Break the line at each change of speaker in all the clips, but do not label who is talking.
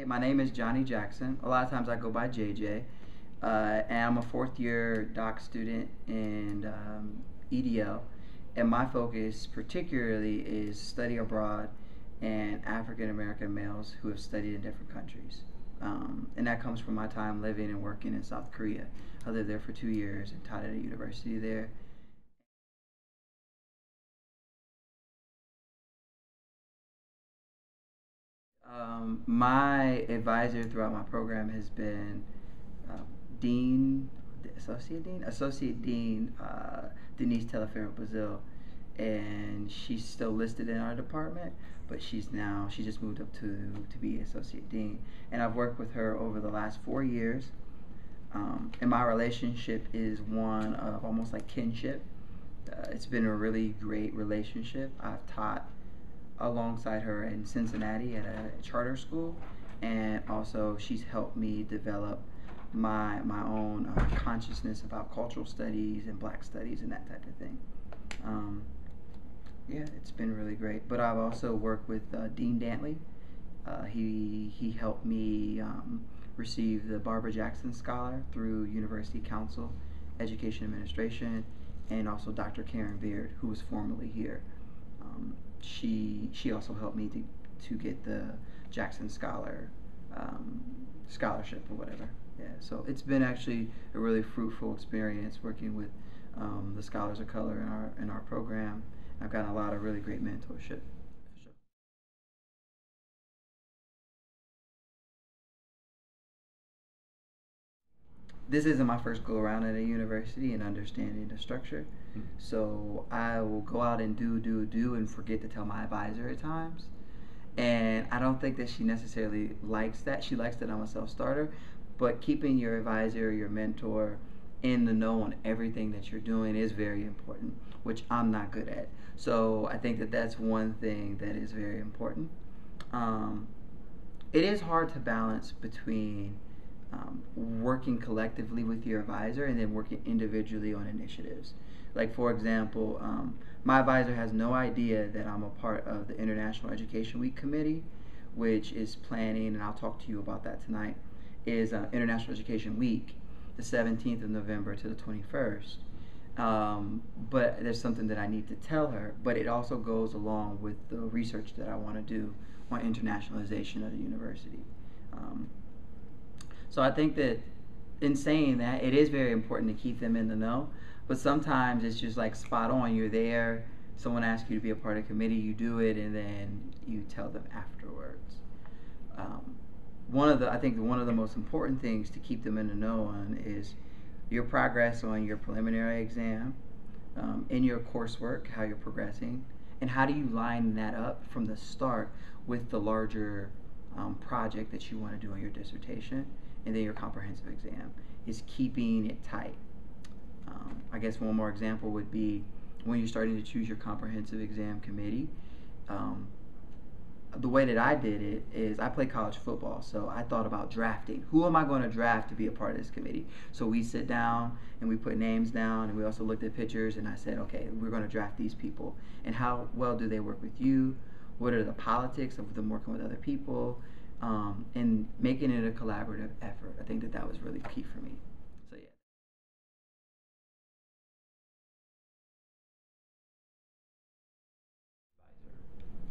My name is Johnny Jackson. A lot of times I go by JJ. And I'm a fourth year doc student in EDL. And my focus particularly is study abroad and African American males who have studied in different countries. And that comes from my time living and working in South Korea. I lived there for 2 years and taught at a university there. My advisor throughout my program has been uh, Dean, Associate Dean Denise Telefero Brazil, and she's still listed in our department, but she just moved up to be Associate Dean, and I've worked with her over the last 4 years, and my relationship is one of almost like kinship. It's been a really great relationship. I've taught alongside her in Cincinnati at a charter school, and also she's helped me develop my own consciousness about cultural studies and black studies and that type of thing. Um, yeah, it's been really great. But I've also worked with Dean Dantley. He helped me receive the Barbara Jackson Scholar through University Council Education Administration, and also Dr. Karen Beard, who was formerly here. She also helped me to get the Jackson um, scholarship or whatever. Yeah, so it's been actually a really fruitful experience working with the scholars of color in our program. I've gotten a lot of really great mentorship. This isn't my first go around at a university and understanding the structure. So I will go out and do and forget to tell my advisor at times. And I don't think that she necessarily likes that. She likes that I'm a self starter. But keeping your advisor, your mentor, in the know on everything that you're doing is very important, which I'm not good at. So I think that that's one thing that is very important. Um, it is hard to balance between working collectively with your advisor and then working individually on initiatives. Like, for example, my advisor has no idea that I'm a part of the International Education Week Committee, which is planning, and I'll talk to you about that tonight, is International Education Week, the 17th of November to the 21st. But there's something that I need to tell her, but it also goes along with the research that I want to do on internationalization of the university. Um, so I think that in saying that, it is very important to keep them in the know, but sometimes it's just like spot on. You're there, someone asks you to be a part of a committee, you do it, and then you tell them afterwards. Um, I think one of the most important things to keep them in the know on is your progress on your preliminary exam, in your coursework, how you're progressing, and how do you line that up from the start with the larger project that you want to do on your dissertation, and then your comprehensive exam is keeping it tight. I guess one more example would be when you're starting to choose your comprehensive exam committee. Um, the way that I did it is I play college football, so I thought about drafting. Who am I going to draft to be a part of this committee? So we sit down and we put names down, and we also looked at pictures, and I said, okay, we're going to draft these people. And how well do they work with you? What are the politics of them working with other people? And making it a collaborative effort. I think that that was really key for me. So yeah.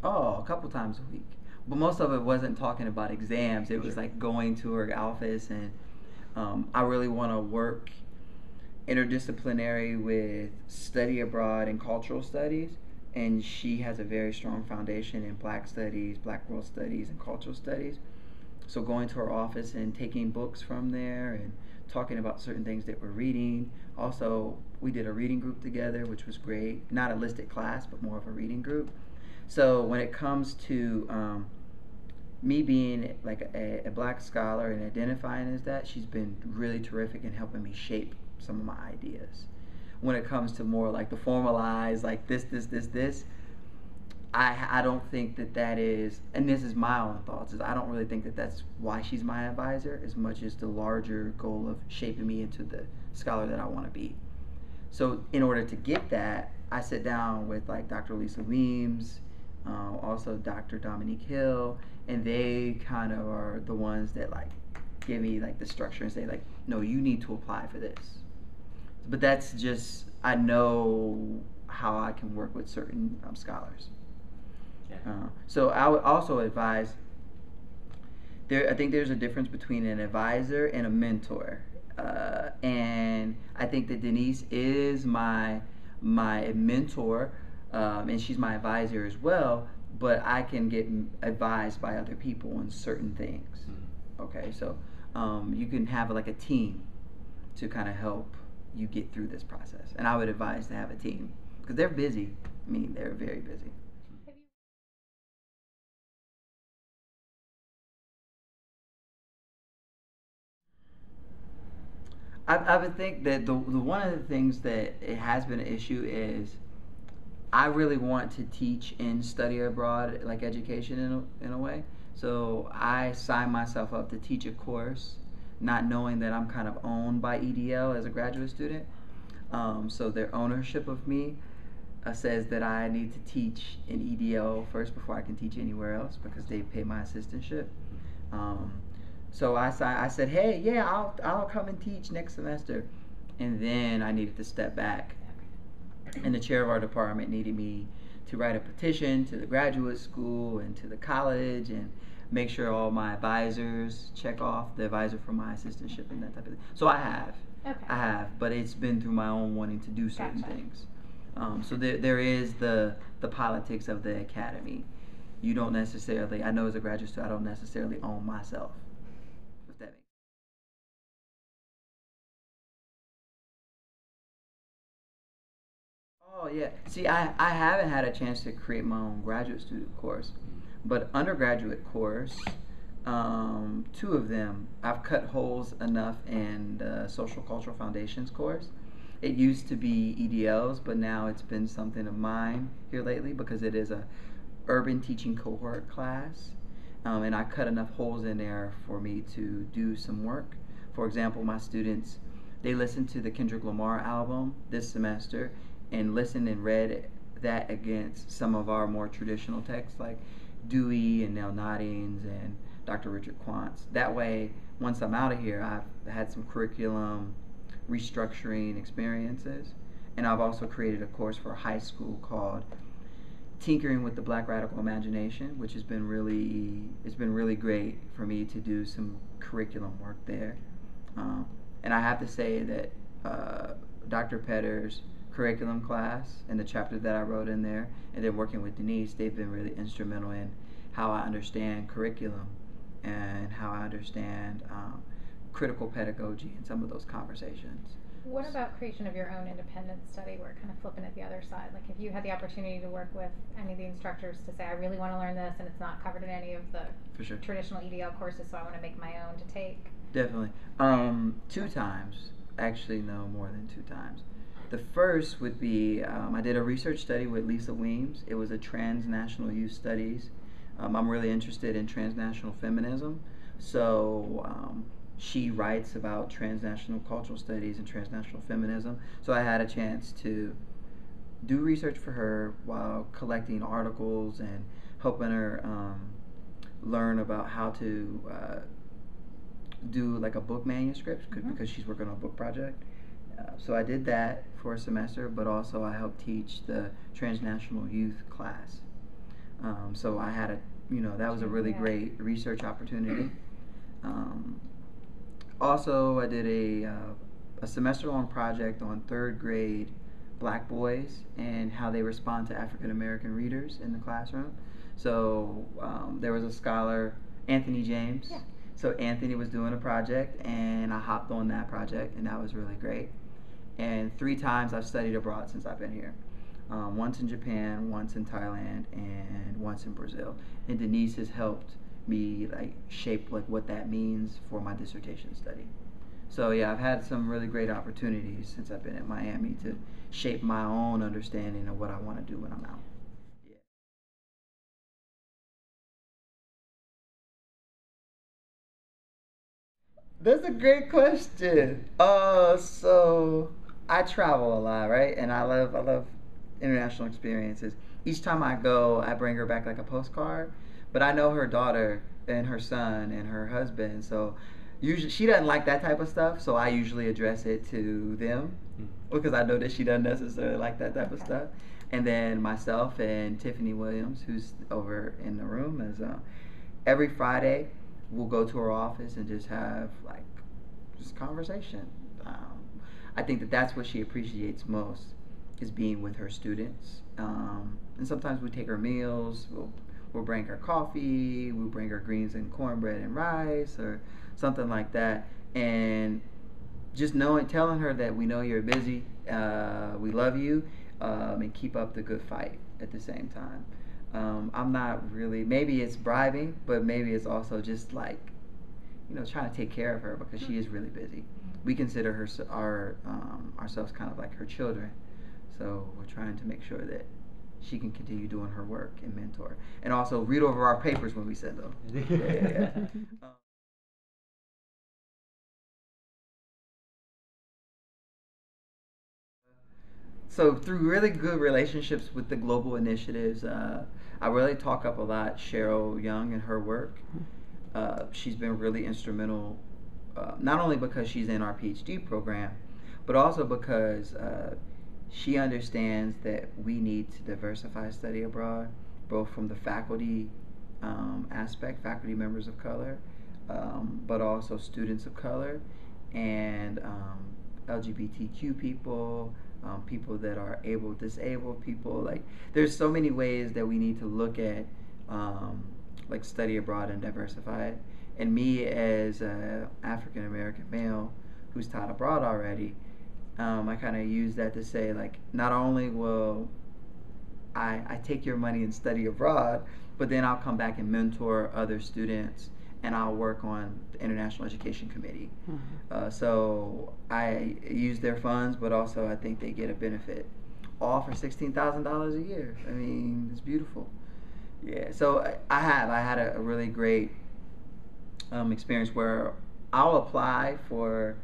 Oh, a couple times a week. But most of it wasn't talking about exams. It was like going to her office, and I really want to work interdisciplinary with study abroad and cultural studies. And she has a very strong foundation in black studies, black world studies, and cultural studies. So going to her office and taking books from there and talking about certain things that we're reading. Also, we did a reading group together, which was great. Not a listed class, but more of a reading group. So when it comes to me being like a black scholar and identifying as that, she's been really terrific in helping me shape some of my ideas. When it comes to more like the formalized, like this, I don't think that that is, and this is my own thoughts, is I don't really think that that's why she's my advisor as much as the larger goal of shaping me into the scholar that I want to be. So in order to get that, I sit down with like Dr. Lisa Weems, also Dr. Dominique Hill, and they kind of are the ones that like give me like the structure and say like, no, you need to apply for this. But that's just I know how I can work with certain scholars. Yeah. So I would also advise I think there's a difference between an advisor and a mentor, and I think that Denise is my mentor, and she's my advisor as well. But I can get advised by other people on certain things. Okay, so you can have like a team to kind of help you get through this process, and I would advise to have a team because they're busy. I mean, they're very busy. I would think that the one of the things that it has been an issue is I really want to teach in study abroad like education in a way. So I signed myself up to teach a course, not knowing that I'm kind of owned by EDL as a graduate student. So their ownership of me says that I need to teach in EDL first before I can teach anywhere else because they pay my assistantship. Um, so I said, hey, yeah, I'll come and teach next semester, and then I needed to step back, and the chair of our department needed me to write a petition to the graduate school and to the college and make sure all my advisors check off the advisor for my assistantship and that type of thing. So I have. Okay. I have, but it's been through my own wanting to do certain things. So there is the politics of the academy. You don't necessarily, I know as a graduate student, I don't necessarily own myself. If that makes Oh yeah. See, I haven't had a chance to create my own graduate student course, but undergraduate course, two of them, I've cut holes enough in the social cultural foundations course. It used to be EDLs, but now it's been something of mine here lately because it is a urban teaching cohort class, and I cut enough holes in there for me to do some work. For example, my students, they listened to the Kendrick Lamar album this semester and listened and read that against some of our more traditional texts like Dewey and Nell Noddings and Dr. Richard Quantz. That way, once I'm out of here, I've had some curriculum restructuring experiences, and I've also created a course for high school called Tinkering with the Black Radical Imagination, which has been really great for me to do some curriculum work there. And I have to say that Dr. Petter's curriculum class and the chapter that I wrote in there, and then working with Denise, they've been really instrumental in how I understand curriculum and how I understand critical pedagogy and some of those conversations.
What about creation of your own independent study work, kind of flipping it the other side? Like if you had the opportunity to work with any of the instructors to say, I really want to learn this and it's not covered in any of the
For sure.
traditional EDL courses, so I want to make my own to take?
Definitely. Two times. Actually, no, more than two times. The first would be I did a research study with Lisa Weems. It was a transnational youth studies. I'm really interested in transnational feminism. So she writes about transnational cultural studies and transnational feminism. So I had a chance to do research for her while collecting articles and helping her learn about how to do like a book manuscript because she's working on a book project. So I did that for a semester, but also I helped teach the transnational youth class. So I had that was a really great research opportunity. Also, I did a semester-long project on third grade black boys and how they respond to African American readers in the classroom. So there was a scholar, Anthony James. Yeah. So Anthony was doing a project, and I hopped on that project, and that was really great. And 3 times I've studied abroad since I've been here. Once in Japan, once in Thailand, and once in Brazil. And Denise has helped me like shape like what that means for my dissertation study. So yeah, I've had some really great opportunities since I've been at Miami to shape my own understanding of what I want to do when I'm out. Yeah. That's a great question. So I travel a lot, right? And I love international experiences. Each time I go, I bring her back like a postcard, but I know her daughter and her son and her husband, so usually she doesn't like that type of stuff, so I usually address it to them because I know that she doesn't necessarily like that type of stuff. And then myself and Tiffany Williams, who's over in the room, is every Friday we'll go to her office and just have like just conversation. I think that that's what she appreciates most is being with her students. And sometimes we take her meals. We'll bring her coffee. We'll bring her greens and cornbread and rice or something like that. And just telling her that we know you're busy, we love you, and keep up the good fight at the same time. I'm not really, maybe it's bribing, but maybe it's also just like, trying to take care of her because she is really busy. We consider ourselves kind of like her children. So we're trying to make sure that she can continue doing her work and mentor. And also read over our papers when we send them. Yeah. So through really good relationships with the global initiatives, I really talk up a lot Cheryl Young and her work. She's been really instrumental, not only because she's in our PhD program, but also because she understands that we need to diversify study abroad, both from the faculty aspect, faculty members of color, but also students of color and LGBTQ people, people that are disabled people. Like, there's so many ways that we need to look at like study abroad and diversify it. And me as an African American male who's taught abroad already, I kind of use that to say, like, not only will I take your money and study abroad, but then I'll come back and mentor other students and I'll work on the International Education Committee. So I use their funds, but also I think they get a benefit. All for $16,000 a year. I mean, it's beautiful. Yeah, so I had a really great experience where I'll apply for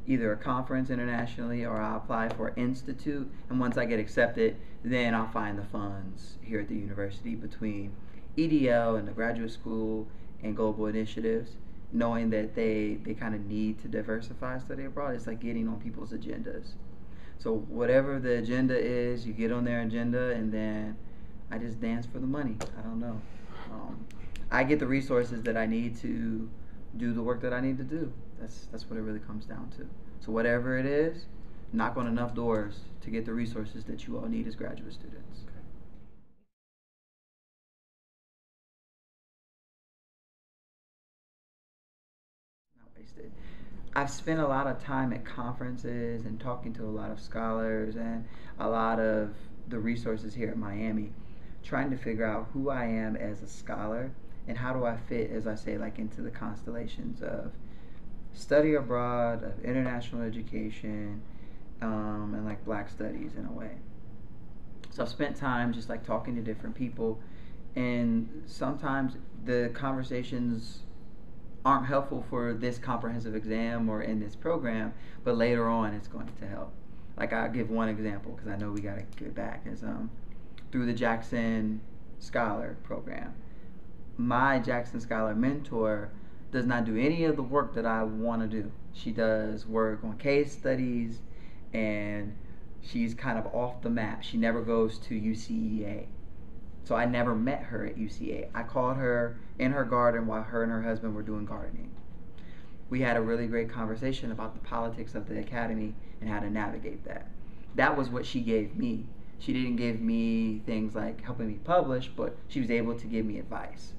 either a conference internationally or I'll apply for an institute, and once I get accepted, then I'll find the funds here at the university between EDL and the graduate school and global initiatives, knowing that they kind of need to diversify study abroad. It's like getting on people's agendas. So whatever the agenda is, you get on their agenda, and then I just dance for the money. I don't know. I get the resources that I need to do the work that I need to do. That's what it really comes down to. So whatever it is, knock on enough doors to get the resources that you all need as graduate students. Not wasted. I've spent a lot of time at conferences and talking to a lot of scholars and a lot of the resources here at Miami, trying to figure out who I am as a scholar and how do I fit, as I say, like into the constellations of study abroad, of international education, and like black studies in a way. So I've spent time just like talking to different people, and sometimes the conversations aren't helpful for this comprehensive exam or in this program, but later on it's going to help. Like, I'll give one example because I know we got to get back, is through the Jackson Scholar program. My Jackson Scholar mentor does not do any of the work that I want to do. She does work on case studies, and she's kind of off the map. She never goes to UCEA. So I never met her at UCA. I called her in her garden while her and her husband were doing gardening. We had a really great conversation about the politics of the academy and how to navigate that. That was what she gave me. She didn't give me things like helping me publish, but she was able to give me advice.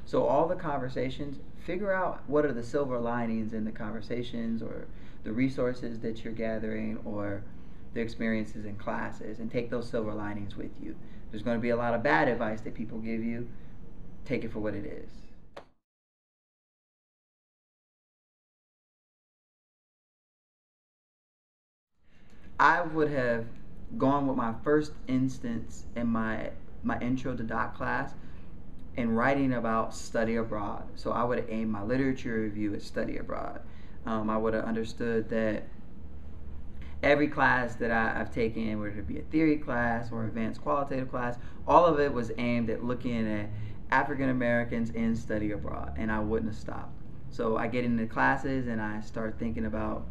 So all the conversations, figure out what are the silver linings in the conversations or the resources that you're gathering or the experiences in classes, and take those silver linings with you. There's going to be a lot of bad advice that people give you. Take it for what it is. I would have gone with my first instance in my intro to doc class and writing about study abroad. So I would have aimed my literature review at study abroad. I would have understood that every class that I've taken, whether it be a theory class or advanced qualitative class, all of it was aimed at looking at African Americans in study abroad, and I wouldn't have stopped. So I get into classes and I start thinking about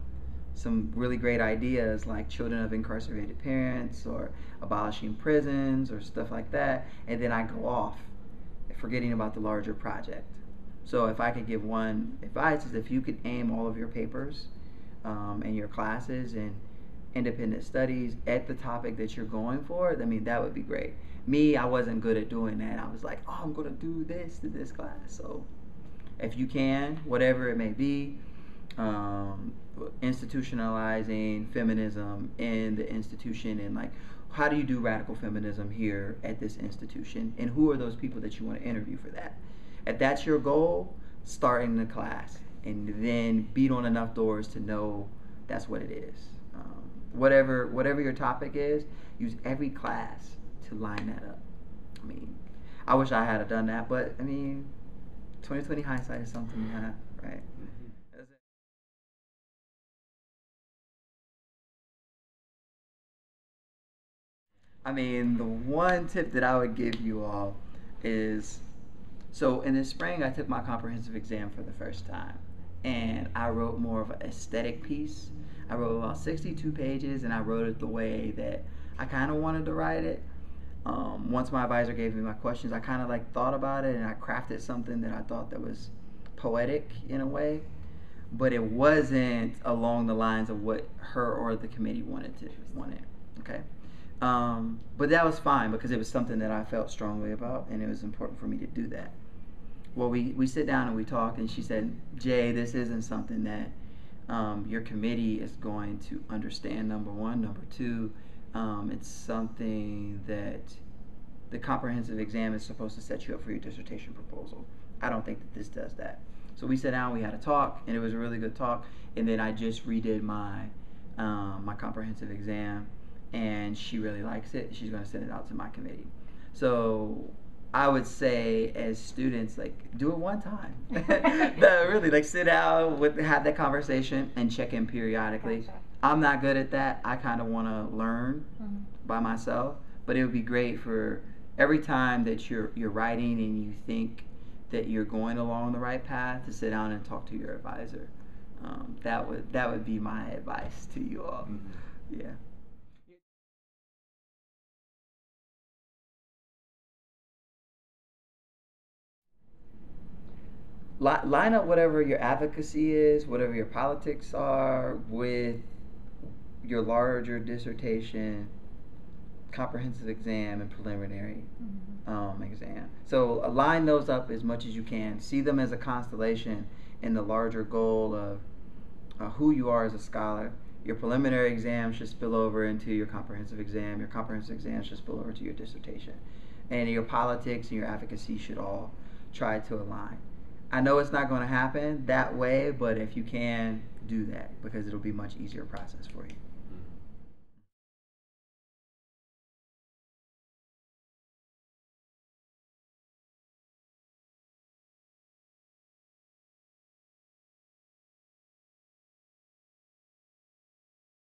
some really great ideas like children of incarcerated parents or abolishing prisons or stuff like that, and then I go off, forgetting about the larger project. So if I could give one advice is if you could aim all of your papers and your classes and independent studies at the topic that you're going for, I mean, that would be great. Me, I wasn't good at doing that. I was like, oh, I'm going to do this to this class. So if you can, whatever it may be, institutionalizing feminism in the institution, and like, how do you do radical feminism here at this institution, and who are those people that you want to interview for that? If that's your goal, start in the class and then beat on enough doors to know that's what it is. Whatever your topic is, use every class to line that up. I mean, I wish I had done that, but I mean, 2020 hindsight is something you have, right? I mean, the one tip that I would give you all is, so in the spring I took my comprehensive exam for the first time, and I wrote more of an aesthetic piece. I wrote about 62 pages, and I wrote it the way that I kind of wanted to write it. Once my advisor gave me my questions, I kind of like thought about it, and I crafted something that I thought that was poetic in a way, but it wasn't along the lines of what her or the committee wanted. Okay. But that was fine because it was something that I felt strongly about, and it was important for me to do that. Well, we sit down and we talk, and she said, Jay, this isn't something that your committee is going to understand, number one. Number two, it's something that the comprehensive exam is supposed to set you up for your dissertation proposal. I don't think that this does that. So we sat down, we had a talk, and it was a really good talk, and then I just redid my comprehensive exam, and she really likes it. She's going to send it out to my committee. So I would say, as students, like, do it one time. No, really, like, sit down, have that conversation, and check in periodically.
Gotcha.
I'm not good at that. I kind of want to learn by myself, but it would be great for every time that you're writing and you think that you're going along the right path, to sit down and talk to your advisor. That would be my advice to you all. Yeah. Line up whatever your advocacy is, whatever your politics are, with your larger dissertation, comprehensive exam, and preliminary exam. So line those up as much as you can. See them as a constellation in the larger goal of who you are as a scholar. Your preliminary exam should spill over into your comprehensive exam. Your comprehensive exam should spill over to your dissertation. And your politics and your advocacy should all try to align. I know it's not going to happen that way, but if you can, do that, because it'll be a much easier process for you.